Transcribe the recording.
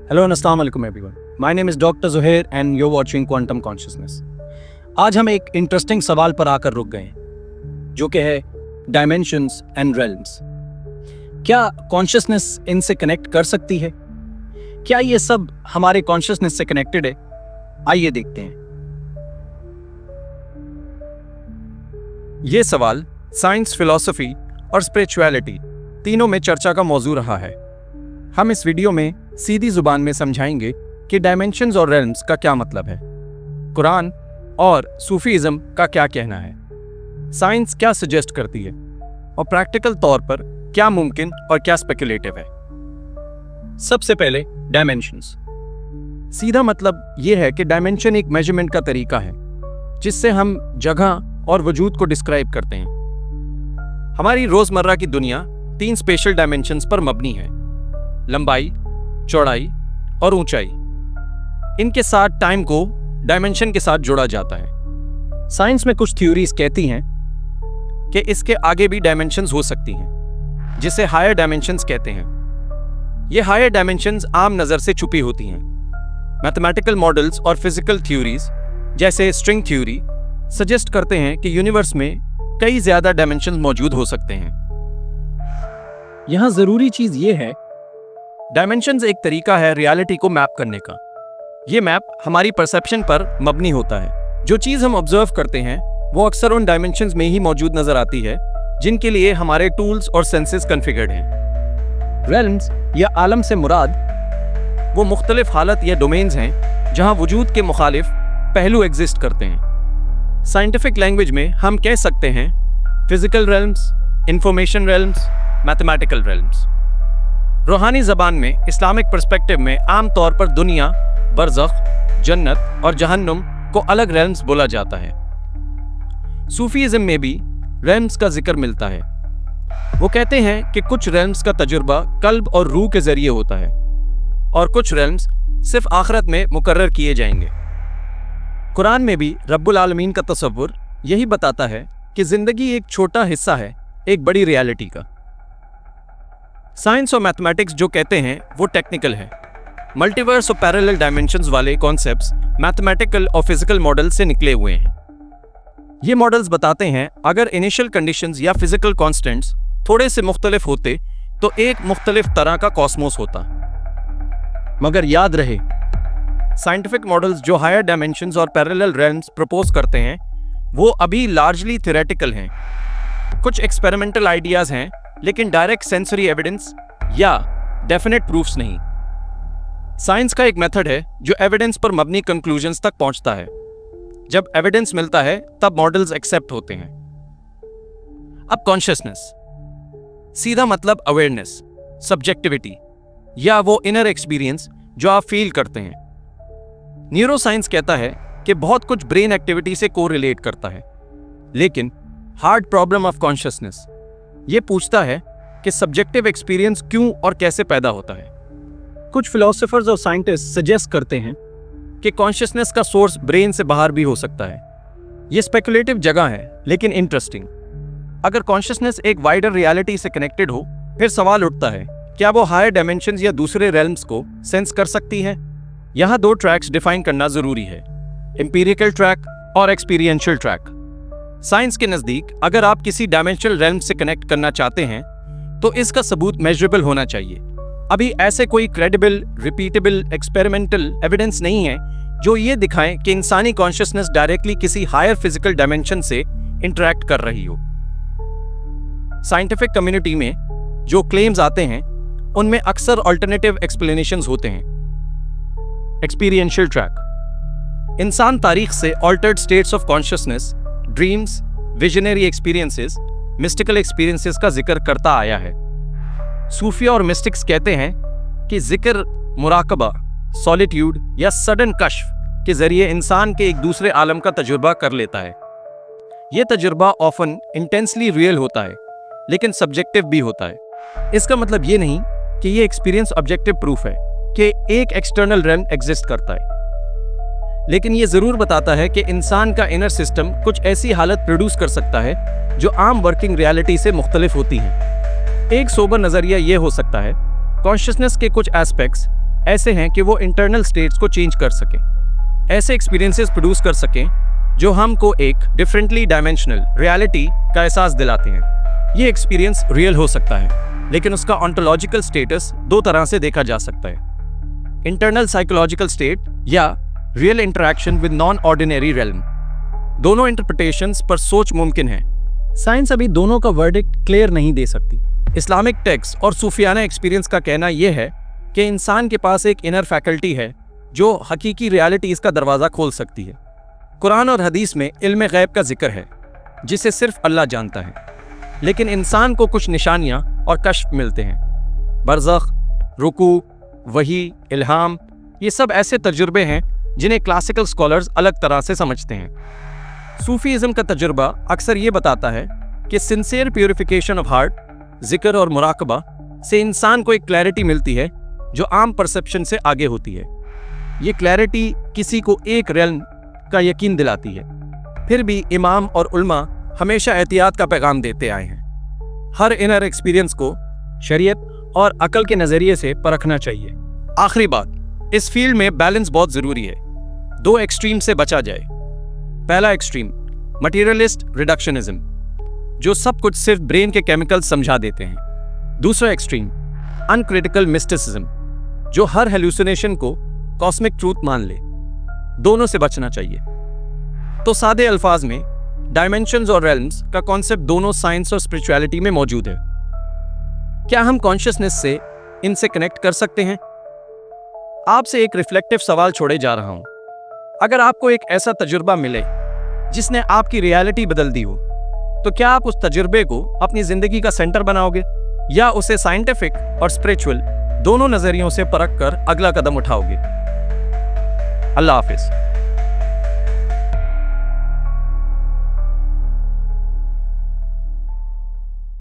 Hello and अस्सलाम वालेकुम everyone. My name is doctor Zuhair and you are watching quantum consciousness. आज हम एक इंटरेस्टिंग सवाल पर आकर रुक गए हैं, जो कि है डायमेंशंस एंड रेल्म्स। क्या कॉन्शियसनेस इनसे कनेक्ट कर सकती है? क्या ये सब हमारे कॉन्शियसनेस से कनेक्टेड है? आइए देखते हैं। ये सवाल साइंस, फिलॉसफी और स्पिरिचुअलिटी तीनों में चर्चा का मौजू रहा है। हम इस वीडियो में सीधी जुबान में समझाएंगे कि डायमेंशंस और रेल्म्स का क्या मतलब है, कुरान और सूफीज़म का क्या कहना है, साइंस क्या सजेस्ट करती है और प्रैक्टिकल तौर पर क्या मुमकिन और क्या स्पेकुलेटिव है। सबसे पहले डायमेंशंस। सीधा मतलब यह है कि डायमेंशन एक मेजरमेंट का तरीका है जिससे हम जगह और वजूद को डिस्क्राइब करते हैं। हमारी रोजमर्रा की दुनिया 3 स्पेशल डायमेंशंस पर मबनी है: लंबाई, चौड़ाई और ऊंचाई। इनके साथ टाइम को डायमेंशन के साथ जोड़ा जाता है। साइंस में कुछ थ्योरीज कहती हैं कि इसके आगे भी डायमेंशंस हो सकती हैं, जिसे हायर डायमेंशंस कहते हैं। ये हायर डायमेंशंस आम नज़र से छुपी होती हैं। मैथमेटिकल मॉडल्स और फिजिकल थ्योरीज जैसे स्ट्रिंग थ्योरी सजेस्ट करते हैं कि यूनिवर्स में कई ज्यादा डायमेंशंस मौजूद हो सकते हैं। यहां जरूरी चीज ये है, डायमेंशंस एक तरीका है रियलिटी को मैप करने का। ये मैप हमारी परसेप्शन पर मबनी होता है। जो चीज़ हम ऑब्जर्व करते हैं वो अक्सर उन डायमेंशंस में ही मौजूद नजर आती है जिनके लिए हमारे टूल्स और सेंसेस कॉन्फ़िगर्ड हैं। रेल्म्स या आलम से मुराद वो मुख्तलिफ हालत या डोमेन्स हैं जहां वजूद के मुखालिफ पहलू एग्जिस्ट करते हैं। साइंटिफिक लैंग्वेज में हम कह सकते हैं physical realms, information realms, mathematical realms. रूहानी ज़बान में इस्लामिक पर्सपेक्टिव में आम तौर पर दुनिया, बरज़ख, जन्नत और जहन्नुम को अलग रेल्म्स बोला जाता है। सूफीज़म में भी रेल्म्स का जिक्र मिलता है। वो कहते हैं कि कुछ रेल्म्स का तजुर्बा कल्ब और रूह के जरिए होता है और कुछ रेल्म्स सिर्फ आखिरत में मुकर्रर किए जाएंगे। कुरान में भी रब्बुल आलमीन का तसव्वुर यही बताता है कि जिंदगी एक छोटा हिस्सा है एक बड़ी रियलिटी का। साइंस और मैथमेटिक्स जो कहते हैं वो टेक्निकल है। मल्टीवर्स और पैरेलल डायमेंशंस वाले कॉन्सेप्ट्स मैथमेटिकल और फिजिकल मॉडल से निकले हुए हैं। ये मॉडल्स बताते हैं अगर इनिशियल कंडीशंस या फिजिकल कांस्टेंट्स थोड़े से मुख्तलिफ होते तो एक मुख्तलिफ तरह का कॉस्मोस होता। मगर याद रहे, साइंटिफिक मॉडल्स जो हायर डायमेंशंस और पैरेलल रेल्म्स प्रपोज करते हैं वो अभी लार्जली थ्योरेटिकल हैं। कुछ एक्सपेरिमेंटल आइडियाज हैं लेकिन डायरेक्ट सेंसरी एविडेंस या डेफिनेट प्रूफ्स नहीं। साइंस का एक मेथड है जो एविडेंस पर मबनी कंक्लूजन्स तक पहुंचता है। जब एविडेंस मिलता है तब मॉडल्स एक्सेप्ट होते हैं। अब कॉन्शियसनेस, सीधा मतलब अवेयरनेस, सब्जेक्टिविटी या वो इनर एक्सपीरियंस जो आप फील करते हैं। न्यूरोसाइंस कहता है कि बहुत कुछ ब्रेन एक्टिविटी से कोरिलेट करता है, लेकिन हार्ड प्रॉब्लम ऑफ कॉन्शियसनेस ये पूछता है कि सब्जेक्टिव एक्सपीरियंस क्यों और कैसे पैदा होता है। कुछ फिलोसोफर्स और साइंटिस्ट सजेस्ट करते हैं कि कॉन्शियसनेस का सोर्स ब्रेन से बाहर भी हो सकता है। ये स्पेकुलेटिव जगह है लेकिन इंटरेस्टिंग। अगर कॉन्शियसनेस एक वाइडर रियलिटी से कनेक्टेड हो फिर सवाल उठता है क्या वो हायर डायमेंशंस या दूसरे रेल्म्स को सेंस कर सकती है। यहाँ 2 ट्रैक्स डिफाइन करना जरूरी है, एम्पिरिकल ट्रैक और एक्सपीरियंशियल ट्रैक। साइंस के नज़दीक अगर आप किसी डायमेंशनल रेल्म से कनेक्ट करना चाहते हैं तो इसका सबूत मेजरेबल होना चाहिए। अभी ऐसे कोई क्रेडिबल, रिपीटेबल, एक्सपेरिमेंटल एविडेंस नहीं है जो ये दिखाएं कि इंसानी कॉन्शियसनेस डायरेक्टली किसी हायर फिजिकल डायमेंशन से इंटरैक्ट कर रही हो। साइंटिफिक कम्युनिटी में जो क्लेम्स आते हैं उनमें अक्सर अल्टरनेटिव एक्सप्लेनेशंस होते हैं। एक्सपीरियंशियल ट्रैक इंसान तारीख से altered states of consciousness, dreams, visionary experiences, mystical experiences का जिक्र करता आया है। सूफिया और मिस्टिक्स कहते हैं कि जिक्र, मुराकबा, सॉलिट्यूड या सडन कश्फ के जरिए इंसान के एक दूसरे आलम का तजुर्बा कर लेता है। यह तजुर्बा ऑफन इंटेंसली रियल होता है लेकिन सब्जेक्टिव भी होता है। इसका मतलब ये नहीं कि यह एक्सपीरियंस ऑब्जेक्टिव प्रूफ है कि एक एक्सटर्नल रेल्म एग्जिस्ट करता है, लेकिन ये जरूर बताता है कि इंसान का इनर सिस्टम कुछ ऐसी हालत प्रोड्यूस कर सकता है जो आम वर्किंग रियलिटी से मुख्तलिफ होती है। एक सोबर नजरिया ये हो सकता है कॉन्शियसनेस के कुछ एस्पेक्ट्स ऐसे हैं कि वो इंटरनल स्टेट्स को चेंज कर सकें, ऐसे एक्सपीरियंसेस प्रोड्यूस कर सकें जो हमको एक डिफरेंटली डायमेंशनल रियलिटी का एहसास दिलाते हैं। ये एक्सपीरियंस रियल हो सकता है, लेकिन उसका ऑन्टोलॉजिकल स्टेटस दो तरह से देखा जा सकता है: इंटरनल साइकोलॉजिकल स्टेट या real interaction with non ordinary realm. दोनों इंटरप्रिटेशंस पर सोच मुमकिन है। साइंस अभी दोनों का वर्डिक्ट क्लियर नहीं दे सकती। इस्लामिक टेक्स्ट और सूफियाना एक्सपीरियंस का कहना यह है कि इंसान के पास एक इनर फैकल्टी है जो हकीकी रियलिटीज का दरवाज़ा खोल सकती है। कुरान और हदीस में इल्म गैब का जिक्र है जिसे सिर्फ अल्लाह जानता है, लेकिन इंसान को कुछ निशानियां और कश्फ मिलते हैं। बरज़ख, रुकू, वही, इल्हाम, ये सब ऐसे तजुर्बे हैं जिन्हें क्लासिकल स्कॉलर्स अलग तरह से समझते हैं। सूफीज़म का तजुर्बा अक्सर ये बताता है कि सिंसियर प्यूरिफिकेशन ऑफ हार्ट, जिक्र और मुराकबा से इंसान को एक क्लैरिटी मिलती है जो आम परसेप्शन से आगे होती है। ये क्लैरिटी किसी को एक रेल्म का यकीन दिलाती है। फिर भी इमाम और उल्मा हमेशा एहतियात का पैगाम देते आए हैं। हर इनर एक्सपीरियंस को शरीयत और अकल के नज़रिए से परखना चाहिए। आखिरी बात, इस फील्ड में बैलेंस बहुत ज़रूरी है। दो एक्सट्रीम से बचा जाए। पहला एक्सट्रीम मटीरियलिस्ट रिडक्शनिज्म, जो सब कुछ सिर्फ ब्रेन के केमिकल्स समझा देते हैं। दूसरा एक्सट्रीम अनक्रिटिकल मिस्टिसिज्म, जो हर हेलुसिनेशन को कॉस्मिक ट्रूथ मान ले। दोनों से बचना चाहिए। तो सादे अल्फाज में डायमेंशंस और रेल्म्स का कॉन्सेप्ट दोनों साइंस और स्पिरिचुअलिटी में मौजूद है। क्या हम कॉन्शियसनेस से इनसे कनेक्ट कर सकते हैं? आपसे एक रिफ्लेक्टिव सवाल छोड़े जा रहा हूं। अगर आपको एक ऐसा तजुर्बा मिले जिसने आपकी रियलिटी बदल दी हो, तो क्या आप उस तजुर्बे को अपनी जिंदगी का सेंटर बनाओगे या उसे साइंटिफिक और स्पिरिचुअल दोनों नजरियों से परख कर अगला कदम उठाओगे? अल्लाह हाफिज।